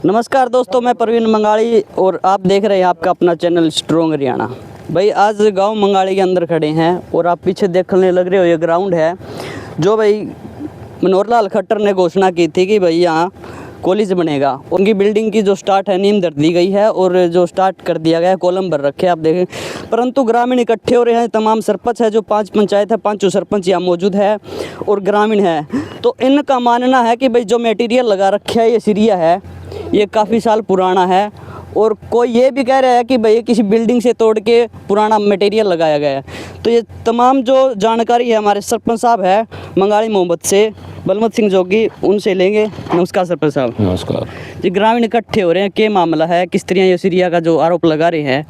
नमस्कार दोस्तों, मैं प्रवीण मंगाड़ी और आप देख रहे हैं आपका अपना चैनल स्ट्रॉन्ग हरियाणा। भाई आज गांव मंगाड़ी के अंदर खड़े हैं और आप पीछे देखने लग रहे हो ये ग्राउंड है जो भाई मनोहर लाल खट्टर ने घोषणा की थी कि भाई यहाँ कॉलेज बनेगा। उनकी बिल्डिंग की जो स्टार्ट है नींव धर दी गई है और जो स्टार्ट कर दिया गया है, कॉलम भर रखे आप देखें। परंतु ग्रामीण इकट्ठे हो रहे हैं, तमाम सरपंच है जो 5 पंचायत है, 5 सरपंच यहाँ मौजूद है और ग्रामीण है। तो इनका मानना है कि भाई जो मटेरियल लगा रखे है ये सीरिया है, ये काफ़ी साल पुराना है और कोई ये भी कह रहा है कि भाई किसी बिल्डिंग से तोड़ के पुराना मटेरियल लगाया गया है। तो ये तमाम जो जानकारी है हमारे सरपंच साहब है मंगाड़ी मोहम्मद से, बलवंत सिंह जोगी, उनसे लेंगे। नमस्कार सरपंच साहब। नमस्कार जी, ग्रामीण इकट्ठे हो रहे हैं, क्या मामला है, किस तरह ये सीरिया का जो आरोप लगा रहे हैं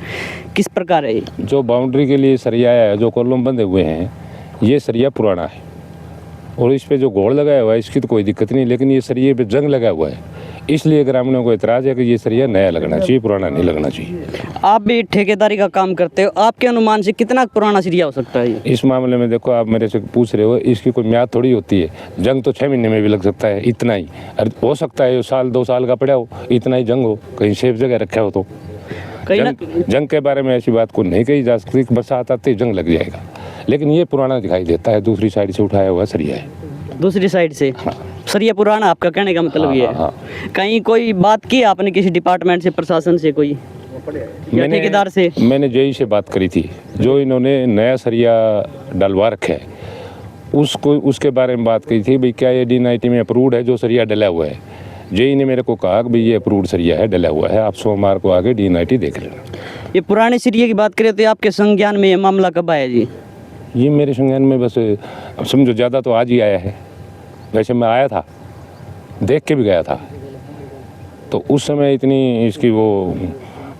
किस प्रकार है? जो बाउंड्री के लिए सरिया है, जो कॉलम बंधे हुए हैं, ये सरिया पुराना है और इस पे जो घोड़ लगाया हुआ है इसकी तो कोई दिक्कत नहीं, लेकिन ये सरिये पे जंग लगा हुआ है, इसलिए ग्रामीणों को इतराज़ है कि ये सरिया नया लगना चाहिए, पुराना नहीं लगना चाहिए। आप भी ठेकेदारी का काम करते हो, आपके अनुमान से कितना पुराना सरिया हो सकता है ये? इस मामले में देखो, आप मेरे से पूछ रहे हो, इसकी कोई म्याद थोड़ी होती है। जंग तो 6 महीने में भी लग सकता है, इतना ही। हो सकता है साल 2 साल का पड़ा हो, इतना ही जंग हो, कहीं सेफ जगह रखा हो तो। जंग के बारे में ऐसी बात को नहीं कही जा सकती, बरसात आते ही जंग लग जाएगा, लेकिन ये पुराना दिखाई देता है। दूसरी साइड से उठाया हुआ सरिया है, दूसरी साइड से। हाँ। सरिया पुराना, आपका कहने का मतलब ये है। हाँ। कहीं कोई बात की आपने किसी डिपार्टमेंट से, प्रशासन से, कोई या ठेकेदार से? मैंने जेई से बात करी थी, जो इन्होंने नया सरिया डलवा रखा है उसको, उसके बारे में बात की थी। भाई क्या ये D90 में अप्रूव्ड है जो सरिया डला हुआ है? जेई ने मेरे को कहा कि भाई ये अप्रूव्ड सरिया है, डला हुआ है, आप सोमवार को आगे D90 देख लेना। ये पुराने सरिये की बात करें तो आपके संज्ञान में ये मामला कब आया जी? ये मेरे संज्ञान में बस अब समझो ज़्यादा तो आज ही आया है। वैसे मैं आया था, देख के भी गया था, तो उस समय इतनी इसकी वो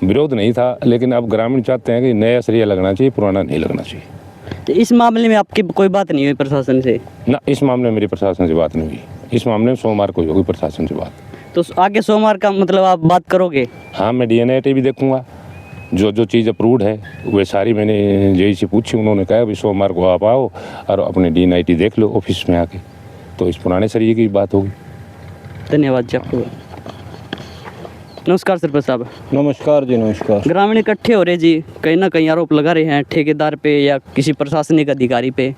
विरोध नहीं था, लेकिन अब ग्रामीण चाहते हैं कि नया सरिया लगना चाहिए, पुराना नहीं लगना चाहिए। तो इस मामले में आपकी कोई बात नहीं हुई प्रशासन से? ना, इस मामले में मेरी प्रशासन से बात नहीं हुई। इस मामले में सोमवार को होगी प्रशासन से बात। तो आगे सोमवार का मतलब आप बात करोगे? हाँ, मैं DNA भी देखूँगा, जो चीज़ अप्रूव्ड है वे सारी मैंने जेई से पूछी। उन्होंने कहा भाई सोमवार को आप आओ और अपने D90 देख लो ऑफिस में आके, तो इस पुराने सरिये की बात होगी। धन्यवाद जी आपको। नमस्कार सरपंच साहब। नमस्कार जी, नमस्कार। ग्रामीण इकट्ठे हो रहे जी, कहीं ना कहीं आरोप लगा रहे हैं ठेकेदार पे या किसी प्रशासनिक अधिकारी पे,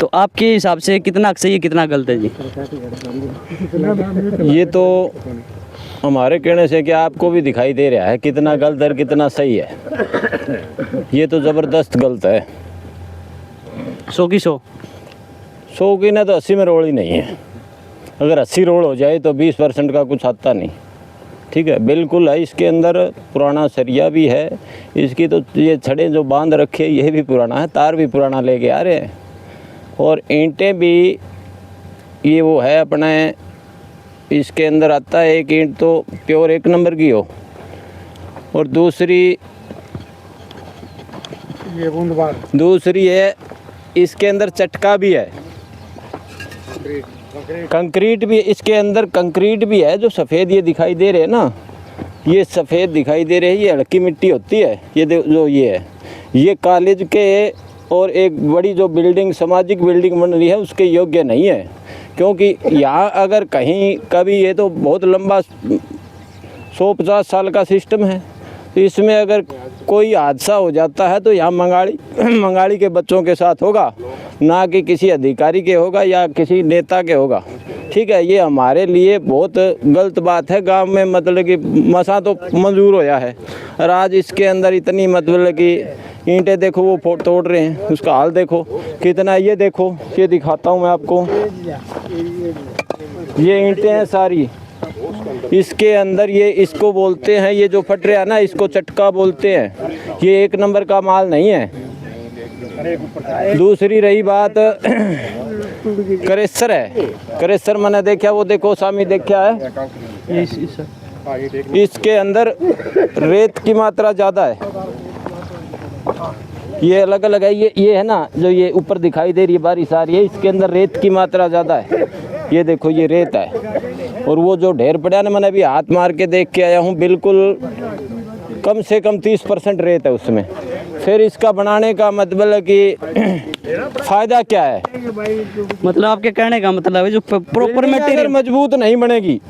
तो आपके हिसाब से कितना सही है कितना गलत है जी? ये तो हमारे कहने से क्या आपको भी दिखाई दे रहा है कितना गलत और कितना सही है। ये तो ज़बरदस्त गलत है। 100 की 100 की ना तो 80 में रोल ही नहीं है। अगर 80 रोल हो जाए तो 20% का कुछ आता नहीं। ठीक है, बिल्कुल है। इसके अंदर पुराना सरिया भी है, इसकी तो ये छड़े जो बांध रखे ये भी पुराना है, तार भी पुराना लेके आ रहे हैं, और ईंटें भी ये वो है अपने, इसके अंदर आता है एक ईंट तो प्योर 1 नंबर की हो, और दूसरी है इसके अंदर चटका भी है, कंक्रीट भी इसके अंदर, कंक्रीट भी है। जो सफ़ेद ये दिखाई दे रहे हैं ना, ये सफ़ेद दिखाई दे रहे हैं, ये हल्की मिट्टी होती है। ये जो ये है, ये कॉलेज के और एक बड़ी जो बिल्डिंग, सामाजिक बिल्डिंग बन रही है उसके योग्य नहीं है, क्योंकि यहाँ अगर कहीं कभी, ये तो बहुत लंबा 150 साल का सिस्टम है, तो इसमें अगर कोई हादसा हो जाता है तो यहाँ मंगाड़ी के बच्चों के साथ होगा, ना कि किसी अधिकारी के होगा या किसी नेता के होगा। ठीक है, ये हमारे लिए बहुत गलत बात है। गांव में मतलब कि मसा तो मंजूर होया है, और आज इसके अंदर इतनी मतलब कि ईंटें देखो वो तोड़ रहे हैं, उसका हाल देखो कितना। ये देखो, ये दिखाता हूँ मैं आपको, ये ईंटें हैं सारी इसके अंदर। ये इसको बोलते हैं, ये जो फट रहा है ना, इसको चटका बोलते हैं। ये 1 नंबर का माल नहीं है। दूसरी रही बात क्रेशर है, क्रेशर मैंने देखा, वो देखो सामी देखा है, इसके अंदर रेत की मात्रा ज़्यादा है। ये अलग अलग है, ये है ना जो ये ऊपर दिखाई दे रही है बारिश आ रही है, इसके अंदर रेत की मात्रा ज़्यादा है। ये देखो ये रेत है, और वो जो ढेर पड़ा ना, मैंने अभी हाथ मार के देख के आया हूँ, बिल्कुल कम से कम 30% रेत है उसमें। फिर इसका बनाने का मतलब है कि फ़ायदा क्या है? मतलब आपके कहने का मतलब है जो प्रॉपर मटेरियल मजबूत नहीं बनेगी,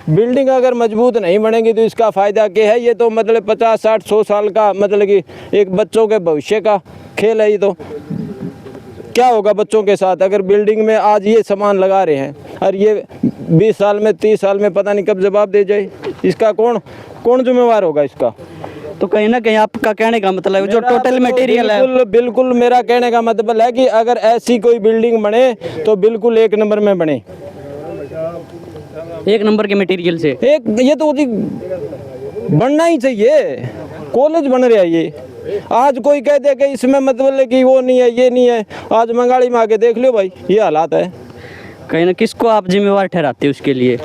बिल्डिंग अगर मजबूत नहीं बनेगी तो इसका फ़ायदा क्या है? ये तो मतलब 50, 60, 100 साल का मतलब कि एक बच्चों के भविष्य का खेल है। ये तो क्या होगा बच्चों के साथ अगर बिल्डिंग में आज ये सामान लगा रहे हैं और ये 20 साल में 30 साल में पता नहीं कब जवाब दे जाए? इसका कौन जिम्मेवार होगा इसका? तो कहीं ना कहीं आपका कहने का मतलब जो टोटल मटेरियल है, बिल्कुल मेरा कहने का मतलब है कि अगर ऐसी कोई बिल्डिंग बने तो बिल्कुल 1 नंबर में बने, 1 नंबर के मटेरियल से। ये तो बनना ही चाहिए। कॉलेज बन रहा है ये, आज कोई कह दे कि इसमें मतलब कि वो नहीं है, ये नहीं है, आज मंगाड़ी में आके देख लो भाई, ये हालात है। कहीं ना किसको आप जिम्मेवार ठहराते हो उसके लिए?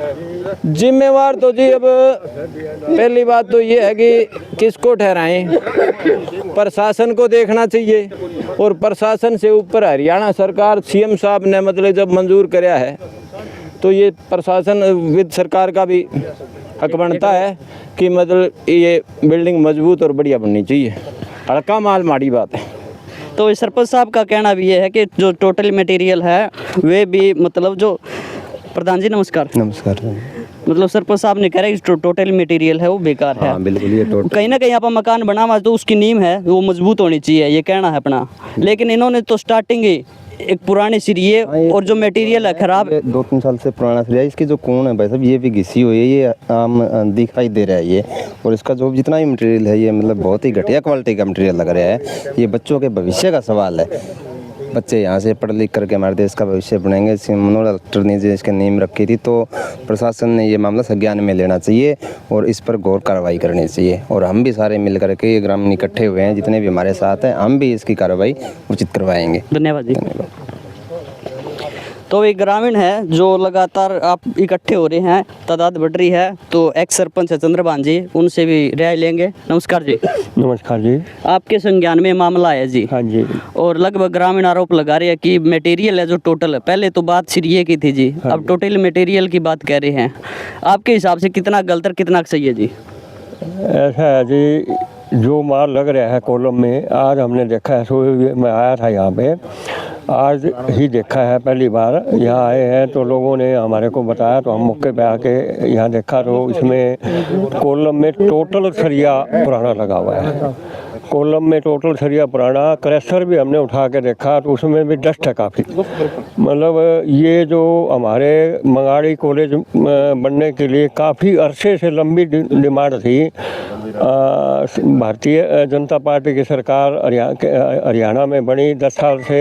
जिम्मेवार तो जी अब पहली बात तो ये है कि किसको ठहराएं, प्रशासन को देखना चाहिए। और प्रशासन से ऊपर हरियाणा सरकार, सीएम साहब ने मतलब जब मंजूर कराया है तो ये प्रशासन विद सरकार का भी हक बनता है कि मतलब ये बिल्डिंग मजबूत और बढ़िया बननी चाहिए। हल्का माल माड़ी बात है। तो सरपंच साहब का कहना भी ये है कि जो टोटल मटेरियल है वे भी मतलब जो प्रधान जी नमस्कार। नमस्कार। मतलब सरपंच साहब ने कह रहा है कि जो टोटल मटेरियल है वो बेकार है। हाँ बिल्कुल, ये टोटल कहीं ना कहीं आप मकान बनावा तो उसकी नींव है वो मजबूत होनी चाहिए, ये कहना है अपना। लेकिन इन्होंने तो स्टार्टिंग ही एक पुराने सिरिये और जो मटेरियल है खराब, 2-3 साल से पुराना सिरिया, इसकी जो कोण है भाई साहब ये भी घिसी हुई है, ये आम दिखाई दे रहा है ये। और इसका जो जितना भी मटेरियल है ये मतलब बहुत ही घटिया क्वालिटी का मटेरियल लग रहा है। ये बच्चों के भविष्य का सवाल है। बच्चे यहाँ से पढ़ लिख करके हमारे देश का भविष्य बनेंगे। मनोहर डॉक्टर ने जो इसकी नींव रखी थी तो प्रशासन ने ये मामला संज्ञान में लेना चाहिए और इस पर गौर कार्रवाई करनी चाहिए। और हम भी सारे मिल करके ये ग्रामीण इकट्ठे हुए हैं, जितने भी हमारे साथ हैं, हम भी इसकी कार्रवाई उचित करवाएंगे। धन्यवाद जी। तो एक ग्रामीण है जो लगातार आप इकट्ठे हो रहे हैं, तादाद बढ़ रही है, तो एक्स सरपंच है चंद्रभान जी, उनसे भी राय लेंगे। नमस्कार जी। नमस्कार जी। आपके संज्ञान में मामला है जी। हाँ जी। और लगभग ग्रामीण आरोप लगा रहे हैं कि मटेरियल है जो टोटल है, पहले तो बात सिरिये की थी जी, अब टोटल मटेरियल की बात कह रहे हैं। आपके हिसाब से कितना गलत और कितना सही है जी? ऐसा है जी, जो माल लग रहा है कॉलम में, आज हमने देखा है। मैं आया था यहाँ पे, आज ही देखा है, पहली बार यहाँ आए हैं तो लोगों ने हमारे को बताया तो हम मौके पे आके यहाँ देखा तो इसमें कॉलम में टोटल सरिया पुराना लगा हुआ है। कॉलम में टोटल सरिया पुराना, क्रैशर भी हमने उठा के देखा तो उसमें भी डस्ट है काफ़ी। मतलब ये जो हमारे मंगाड़ी कॉलेज बनने के लिए काफ़ी अरसे से लंबी डिमांड थी। भारतीय जनता पार्टी की सरकार हरियाणा में बनी, 10 साल से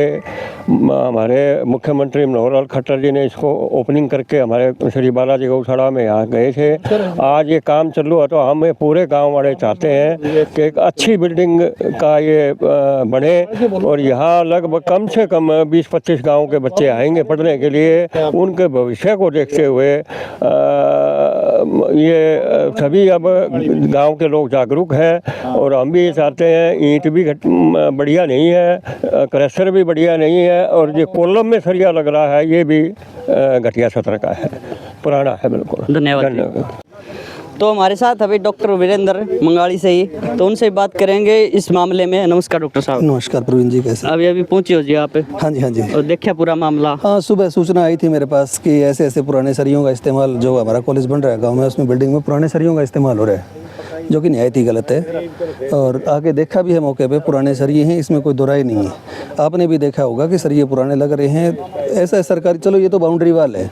हमारे मुख्यमंत्री मनोहर लाल खट्टर जी ने इसको ओपनिंग करके हमारे श्री बालाजी गौशाला में यहाँ गए थे। आज ये काम चालू है तो हम पूरे गांव वाले चाहते हैं कि एक अच्छी बिल्डिंग का ये बने और यहाँ लगभग कम से कम 20-25 गांव के बच्चे आएंगे पढ़ने के लिए। उनके भविष्य को देखते हुए ये सभी अब गांव के लोग जागरूक हैं और हम भी चाहते हैं। ईंट भी बढ़िया नहीं है, क्रैशर भी बढ़िया नहीं है और ये कॉलम में सरिया लग रहा है ये भी घटिया सत्र का है, पुराना है बिल्कुल। धन्यवाद। तो हमारे साथ अभी डॉक्टर वीरेंद्र मंगाड़ी से ही, तो उनसे बात करेंगे इस मामले में। नमस्कार डॉक्टर साहब। नमस्कार प्रवीण जी, कैसे? अभी पहुंचे हो जी आप? हाँ जी, हाँ जी। और देखा पूरा मामला? हाँ, सुबह सूचना आई थी मेरे पास कि ऐसे ऐसे पुराने सरियों का इस्तेमाल, जो हमारा कॉलेज बन रहा है गांव में, उसमें बिल्डिंग में पुराने सरियों का इस्तेमाल हो रहा है, जो कि निहायत ही गलत है। और आके देखा भी है मौके पे, पुराने सरिये हैं, इसमें कोई दोराई नहीं है। आपने भी देखा होगा कि सरिये पुराने लग रहे हैं। ऐसा है सरकारी, चलो ये तो बाउंड्री वाल है,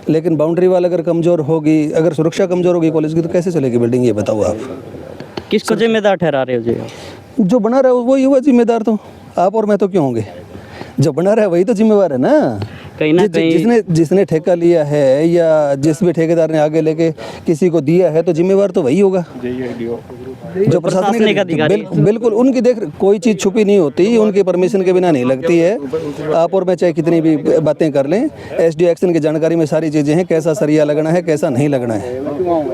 लेकिन बाउंड्री वाल अगर कमज़ोर होगी, अगर सुरक्षा कमज़ोर होगी कॉलेज की, तो कैसे चलेगी बिल्डिंग, ये बताओ आप। किसको जिम्मेदार ठहरा रहे हो जी? जो बना रहा है वही हुआ जिम्मेदार, तो आप और मैं तो क्यों होंगे? जो बना रहा है वही तो जिम्मेवार है ना। कहीं ना कहीं जिसने ठेका लिया है या जिस भी ठेकेदार ने आगे लेके किसी को दिया है तो जिम्मेवार तो वही होगा, जो प्रशासनिक अधिकारी। बिल्कुल, उनकी देख, कोई चीज़ छुपी नहीं होती, उनकी परमिशन के बिना नहीं लगती है। आप और मैं चाहे कितनी भी बातें कर लें, एसडीओ एक्शन की जानकारी में सारी चीज़ें हैं, कैसा सरिया लगना है, कैसा नहीं लगना है,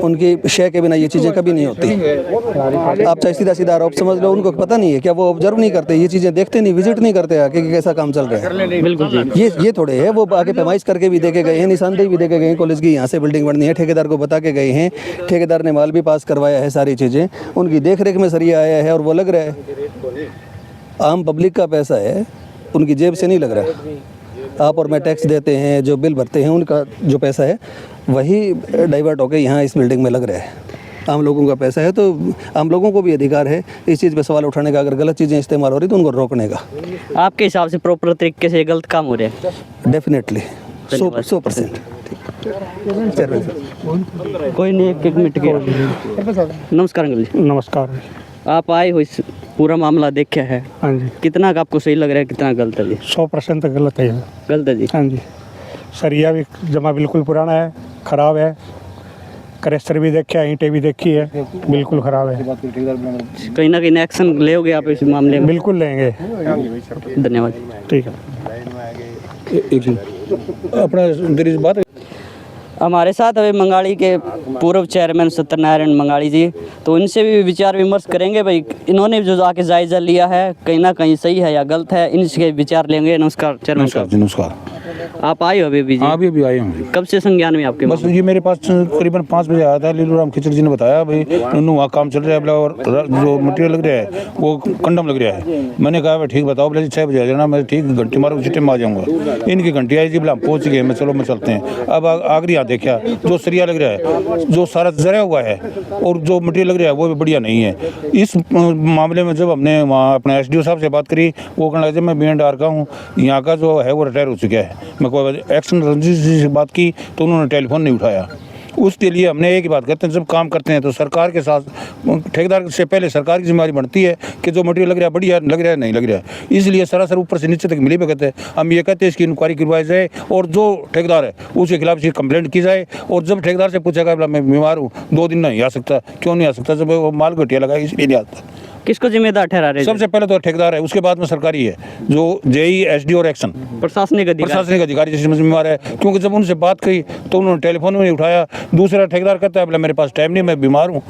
उनकी शय के बिना ये चीज़ें कभी नहीं होती। आप चाहे सीधा सीधा आरोप समझ लो, उनको पता नहीं है क्या? वो ऑब्जर्व नहीं करते, ये चीज़ें देखते नहीं, विजिट नहीं करते आके कि कैसा काम चल रहा है। बिल्कुल जी, ये थोड़े है, वो आगे पैमाइश करके भी देखे गए हैं, निशानदेही भी देखे गए हैं कॉलेज की, यहाँ से बिल्डिंग बननी है, ठेकेदार को बता के गए हैं, ठेकेदार ने माल भी पास करवाया है, सारी चीज़ें उनकी देख रेख में सरिया आया है और वो लग रहा है। आम पब्लिक का पैसा है, उनकी जेब से नहीं लग रहा है। आप और मैं टैक्स देते हैं, जो बिल भरते हैं, उनका जो पैसा है वही डाइवर्ट होकर यहाँ इस बिल्डिंग में लग रहा है। आम लोगों का पैसा है, तो आम लोगों को भी अधिकार है इस चीज़ पे सवाल उठाने का। अगर गलत चीज़ें इस्तेमाल हो रही तो उनको रोकने का। आपके हिसाब से प्रॉपर तरीके से गलत काम हो रहे हैं? डेफिनेटली 100%। कोई नहीं, एक मिनट के। नमस्कार अंकल जी। नमस्कार। आप आए हो, इस पूरा मामला देखा है, हाँ जी। कितना का आपको सही लग रहा है, कितना गलत है जी? 100% गलत है। गलत है जी। हाँ जी। सरिया भी जमा बिल्कुल पुराना है, ख़राब है। करेस्टर भी देखा है, ईंटें भी देखी है, बिल्कुल ख़राब है। कहीं ना कहीं एक्शन लेोगे आप इस मामले में? बिल्कुल लेंगे। धन्यवाद। ठीक है। अपना बात हमारे साथ अभी मंगाड़ी के पूर्व चेयरमैन सत्यनारायण मंगाड़ी जी, तो इनसे भी विचार विमर्श करेंगे। भाई इन्होंने जो आके जायज़ा लिया है कहीं ना कहीं सही है या गलत है, इनसे विचार लेंगे। नमस्कार चेयरमैन साहब। नमस्कार। आप आए हो अभी भी जी? हाँ, अभी आए हैं। कब से संज्ञान में आपके? बस ये मेरे पास करीबन 5 बजे आया था। लीलू राम खिचड़ जी ने बताया भाई वहाँ काम चल रहा है और जो मटेरियल लग रहा है वो कंडम लग रहा है। मैंने कहा भाई ठीक बताओ, बोले 6 बजे आ जाना। मैं ठीक घंटी मारो उसी टाइम आ जाऊँगा। इनकी घंटी आई जी, बोला हम पहुँच गए। मैं चलो मैं चलते हैं। अब आखिरी यहाँ देखा जो सरिया लग रहा है, जो सारा जरा हुआ है और जो मटेरियल लग रहा है वो भी बढ़िया नहीं है। इस मामले में जब हमने वहाँ अपने SDO साहब से बात करी, वो कहने लगे मैं BNR का हूँ, यहाँ का जो है वो रिटायर हो चुका है। मैं कोई एक्शन रंजीत जी से बात की तो उन्होंने टेलीफोन नहीं उठाया। उसके लिए हमने एक ही बात कहते हैं, जब काम करते हैं तो सरकार के साथ, ठेकेदार से पहले सरकार की जिम्मेदारी बढ़ती है कि जो मटेरियल लग रहा है बढ़िया लग रहा है नहीं लग रहा है। इसलिए सरासर ऊपर से नीचे तक मिली भगत है। हम ये कहते हैं इसकी इंक्वायरी करवाई जाए और जो ठेकेदार है उसके खिलाफ इसकी कंप्लेंट की जाए। और जब ठेकेदार से पूछेगा बोला मैं बीमार हूँ 2 दिन नहीं आ सकता, क्यों नहीं आ सकता? जब वो माल घटिया लगा इसलिए नहीं आता। किसको जिम्मेदार ठहरा रहे हैं? सबसे पहले तो ठेकेदार है, उसके बाद में सरकारी है, जो JE SDO और एक्शन प्रशासनिक अधिकारी जिसमें जिम्मेवार है। क्योंकि जब उनसे बात कही तो उन्होंने टेलीफोन में नहीं उठाया। दूसरा ठेकेदार कहता है बोला मेरे पास टाइम नहीं, मैं बीमार हूँ।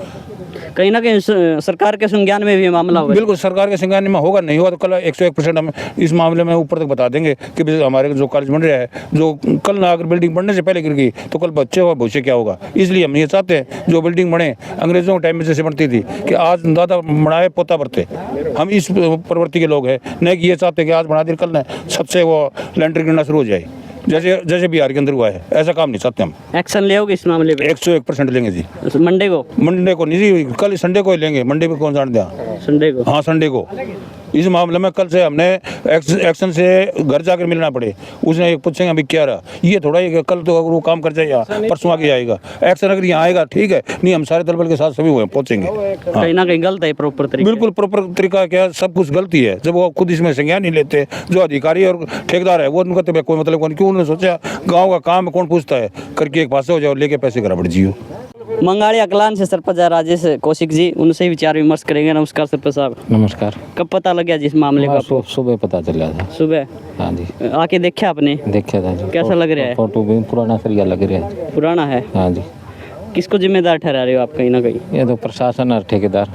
कहीं ना कहीं सरकार के संज्ञान में भी मामला होगा। बिल्कुल सरकार के संज्ञान में होगा, नहीं होगा तो कल 101% हम इस मामले में ऊपर तक बता देंगे कि हमारे जो कॉलेज बन रहा है, जो कल ना अगर बिल्डिंग बनने से पहले गिर गई तो कल बच्चे और भविष्य क्या होगा। इसलिए हम ये चाहते हैं जो बिल्डिंग बने अंग्रेजों के टाइम में जैसे बनती थी कि आज दादा बनाए पोता भरते, हम इस प्रवृत्ति के लोग हैं। नहीं कि ये चाहते हैं कि आज बना दे कल ना छत से वो लेंटर गिरना शुरू हो जाए, जैसे बिहार के अंदर हुआ है। ऐसा काम नहीं चाहते हम। एक्शन लेोगे इस मामले पे? 101% लेंगे जी। मंडे को नहीं जी, कल संडे को ही लेंगे। मंडे पे कौन जान दिया? संडे को? हाँ संडे को। इस मामले में कल से हमने एक्शन से घर जाकर मिलना पड़े, उसने एक पूछेंगे अभी क्या रहा। ये थोड़ा ही कल तो अगर वो काम कर जाएगा परसों आके आएगा एक्शन, अगर यहाँ आएगा ठीक है, नहीं हम सारे दल बल के साथ सभी हुए पहुँचेंगे। कहीं ना कहीं गलत है प्रॉपर तरीका? बिल्कुल प्रॉपर तरीका क्या, सब कुछ गलती है। जब वो खुद इसमें संज्ञान नहीं लेते, जो अधिकारी और ठेकेदार है वो उनका तो कोई मतलब कौन, क्यों उन्होंने सोचा गाँव का काम कौन पूछता है, करके एक पास हो जाओ लेके पैसे घर बढ़ जियो। मंगाड़ी अकलान से सरपंच राजेश कौशिक जी, उनसे विचार विमर्श करेंगे। नमस्कार सरपंच साहब। नमस्कार। कब पता लग गया जिस मामले का? सुबह पता चला था। सुबह? हाँ जी। आके देखा आपने? देखा था जी। कैसा लग रहा है? फोटो भी पुराना सरिया लग रहा है। पुराना है? हाँ जी। किसको जिम्मेदार ठहरा रहे हो आप कहीं ना कहीं? ये तो प्रशासन और ठेकेदार।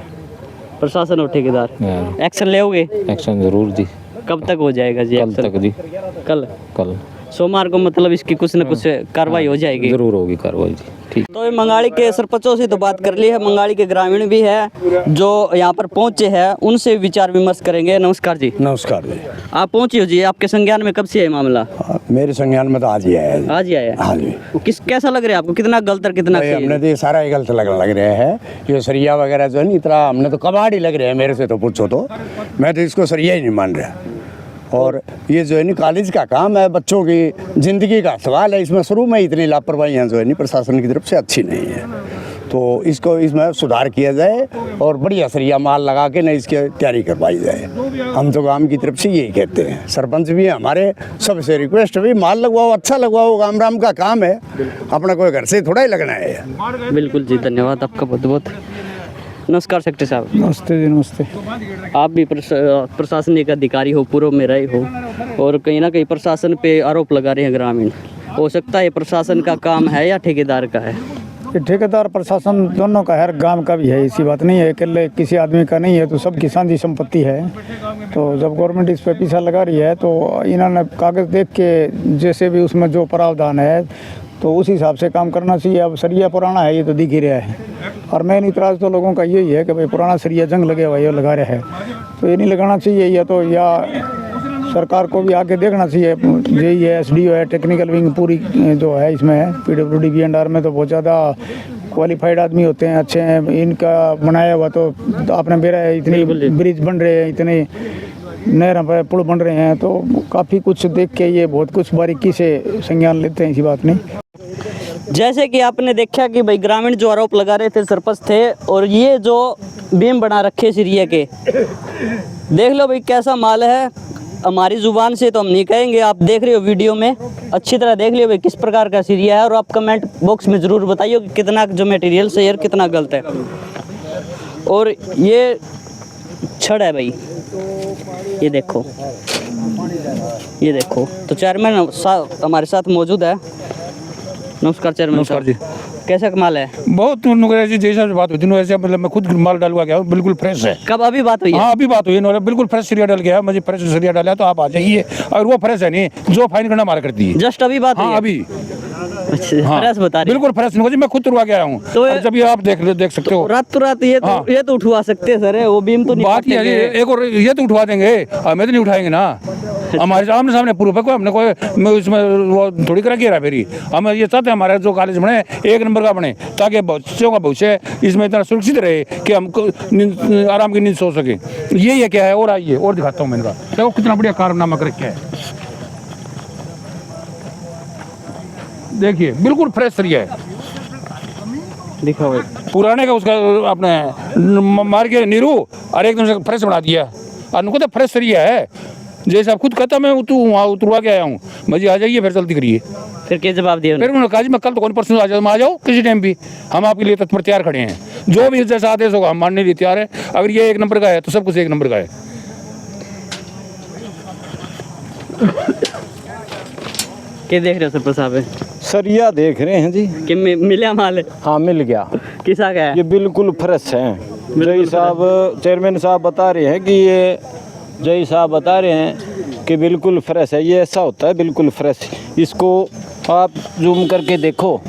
प्रशासन और ठेकेदार। हाँ। एक्शन लेोगे? एक्शन जरूर जी। कब तक हो जाएगा जी? कल तक जी। कल सोमवार को मतलब इसकी कुछ न कुछ कार्रवाई हो जाएगी? जरूर होगी कार्रवाई जी। ठीक। तो ये मंगाड़ी के सरपंचों से तो बात कर ली है, मंगाड़ी के ग्रामीण भी है जो यहाँ पर पहुँचे हैं, उनसे विचार विमर्श करेंगे। नमस्कार जी। नमस्कार जी। आप पहुँचे हो जी, आपके संज्ञान में कब से है मामला? मेरे संज्ञान में तो आज ही आया है। आज ही आया? हाँ जी। कैसा लग रहा है आपको, कितना गलत और कितना सही? हमने तो ये सारा ही गलत लग रहा है। ये सरिया वगैरह जो है नहीं, इतना हमने तो कबाड़ ही लग रहे हैं। मेरे से तो पूछो तो मैं तो इसको सरिया ही नहीं मान रहा। और ये जो है नहीं कॉलेज का काम है, बच्चों की ज़िंदगी का सवाल है। इसमें शुरू में इतनी लापरवाहियाँ जो है नहीं प्रशासन की तरफ से अच्छी नहीं है, तो इसको इसमें सुधार किया जाए और बढ़िया सरिया माल लगा के न इसकी तैयारी करवाई जाए। हम तो गांव की तरफ से यही कहते हैं। सरपंच भी हमारे सबसे रिक्वेस्ट भी माल लगवाओ, अच्छा लगवाओ, गाम राम का काम है, अपना कोई घर से थोड़ा ही लगना है। बिल्कुल जी, धन्यवाद आपका बहुत बहुत। नमस्कार सेक्रेटरी साहब। नमस्ते जी। नमस्ते। आप भी प्रशासनिक अधिकारी हो, पूर्व में रहे हो और कहीं ना कहीं प्रशासन पे आरोप लगा रहे हैं ग्रामीण। हो सकता है प्रशासन का काम है या ठेकेदार का है? ये ठेकेदार प्रशासन दोनों का है, गांव का भी है। ऐसी बात नहीं है कि किसी आदमी का नहीं है, तो सब किसान की संपत्ति है। तो जब गवर्नमेंट इस पर पीछा लगा रही है तो इन्होंने कागज़ देख के जैसे भी उसमें जो प्रावधान है तो उस हिसाब से काम करना चाहिए। अब सरिया पुराना है, ये तो दिख ही रहा है। और मेन इतराज़ तो लोगों का यही है कि भाई पुराना सरिया जंग लगे हुआ है लगा रहा है, तो ये नहीं लगाना चाहिए। या तो या सरकार को भी आके देखना चाहिए। जेई है, एसडीओ है, टेक्निकल विंग पूरी जो है इसमें है, पीडब्ल्यूडी बीएनआर में तो बहुत ज़्यादा क्वालिफाइड आदमी होते हैं, अच्छे हैं। इनका बनाया हुआ तो आपने बेरा है, इतनी ब्रिज बन रहे हैं, इतने नहर पर पुल बन रहे हैं, तो काफ़ी कुछ देख के ये बहुत कुछ बारीकी से संज्ञान लेते हैं, ऐसी बात नहीं। जैसे कि आपने देखा कि भाई ग्रामीण जो आरोप लगा रहे थे सरपंच थे, और ये जो बीम बना रखे सिरिया के, देख लो भाई कैसा माल है। हमारी ज़ुबान से तो हम नहीं कहेंगे, आप देख रहे हो वीडियो में, अच्छी तरह देख लियो भाई किस प्रकार का सिरिया है। और आप कमेंट बॉक्स में ज़रूर बताइए कि कितना जो मटेरियल सही है और कितना गलत है। और ये छड़ है भाई, ये देखो, ये देखो। तो चेयरमैन हमारे साथ मौजूद है। नमस्कार चेयरमैन। नमस्कार जी। कैसा कमाल है? बहुत जी, जैसा बात हुई थी वैसे, मतलब मैं खुद माल डालवा गया हूँ, बिल्कुल फ्रेश है। कब अभी बात हुई है? हाँ अभी बात हुई है, बिल्कुल फ्रेश सरिया डाल गया, मुझे फ्रेश सरिया डाला, तो आप आ जाइए। और वो फ्रेश है नहीं जो फाइन करना मारा करती है। जस्ट अभी बात हुई हाँ है? अभी अच्छा, फ्रेश बता रही। बिल्कुल फ्रेश नहीं, मैं खुद तुड़वा गया हूँ। तो जब ये आप देख सकते हो, रात ये तो उठवा सकते हैं सर, वो बीम तो नहीं बात ये है, एक और ये तो उठवा देंगे, हमें तो नहीं उठाएंगे ना। हमारे सामने प्रूफ है, कोई हमने कोई इसमें वो थोड़ी करा गिरा फेरी। हम ये चाहते हैं हमारा जो कॉलेज बने एक नंबर का बने, ताकि बच्चों का भविष्य इसमें इतना सुरक्षित रहे कि हमको आराम की नींद सो सके। ये क्या है, और आइए और दिखाता हूँ। मैंने कहा देखो कितना बढ़िया कारनामा कर रखा है, देखिए बिल्कुल फ्रेश सरिया है। दिखाओ पुराने का उसका आपने मार के नीरू और एकदम से फ्रेश बना दिया, और उनको तो फ्रेश सरिया है। जैसे आप खुद कहता, मैं वहाँ उतरवा के आया हूँ, मुझे आ जाइए फिर जल्दी करिए। फिर क्या जवाब दिया? फिर उन्होंने कहा जी मैं कल तो कौन परसों आ जाओ किसी टाइम भी, हम आपके लिए तत्पर तैयार खड़े हैं। जो भी जैसा आदेश होगा हम मानने के लिए तैयार है। अगर ये एक नंबर का है तो सब कुछ एक नंबर का है। क्या देख रहे हो सरपंच साहब? सरिया देख रहे हैं जी कि मिला माल है? हाँ मिल गया। किसा का है? ये बिल्कुल फ्रेश है। जय साहब चेयरमैन साहब बता रहे हैं कि ये जय साहब बता रहे हैं कि बिल्कुल फ्रेश है। ये ऐसा होता है बिल्कुल फ्रेश। इसको आप जूम करके देखो,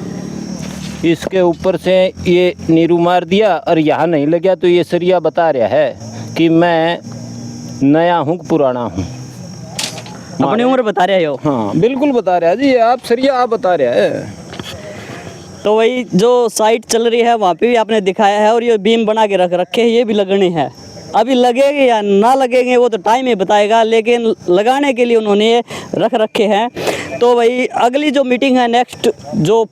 इसके ऊपर से ये नीरू मार दिया और यहाँ नहीं लगा, तो ये सरिया बता रहा है कि मैं नया हूँ पुराना हूँ। अपनी उम्र बता रहे हो? हाँ बिल्कुल बता रहा है जी, आप सरिया आप बता रहा है। तो वही जो साइट चल रही है वहाँ पे भी आपने दिखाया है, और ये बीम बना के रख रखे हैं, ये भी लगने हैं। अभी लगेंगे या ना लगेंगे वो तो टाइम ही बताएगा, लेकिन लगाने के लिए उन्होंने रख रखे हैं। तो वही अगली जो मीटिंग है नेक्स्ट, जो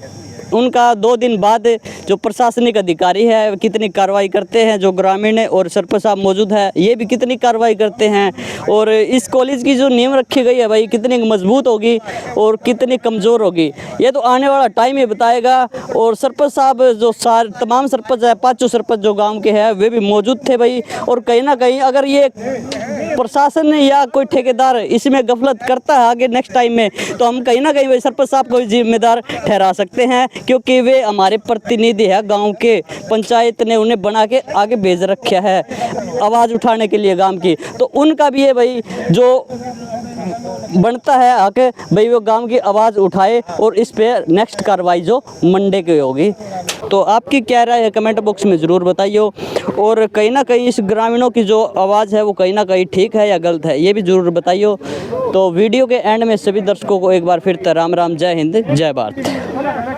उनका 2 दिन बाद जो प्रशासनिक अधिकारी है कितनी कार्रवाई करते हैं, जो ग्रामीण और सरपंच साहब मौजूद है ये भी कितनी कार्रवाई करते हैं, और इस कॉलेज की जो नींव रखी गई है भाई कितनी मजबूत होगी और कितनी कमज़ोर होगी, ये तो आने वाला टाइम ही बताएगा। और सरपंच साहब जो तमाम सरपंच है, 5 सरपंच जो गाँव के हैं वे भी मौजूद थे भाई। और कहीं ना कहीं अगर ये प्रशासन या कोई ठेकेदार इसमें गफलत करता है आगे नेक्स्ट टाइम में, तो हम कहीं ना कहीं भाई सरपंच साहब को जिम्मेदार ठहरा सकते हैं, क्योंकि वे हमारे प्रतिनिधि है गांव के। पंचायत ने उन्हें बना के आगे भेज रखा है आवाज़ उठाने के लिए गांव की, तो उनका भी है भाई जो बनता है आके भाई वो गांव की आवाज़ उठाए, और इस पे नेक्स्ट कार्रवाई जो मंडे की होगी। तो आपकी क्या राय है कमेंट बॉक्स में ज़रूर बताइए, और कहीं ना कहीं इस ग्रामीणों की जो आवाज़ है वो कहीं ना कहीं ठीक है या गलत है ये भी ज़रूर बताइए। तो वीडियो के एंड में सभी दर्शकों को एक बार फिर राम राम, जय हिंद, जय भारत।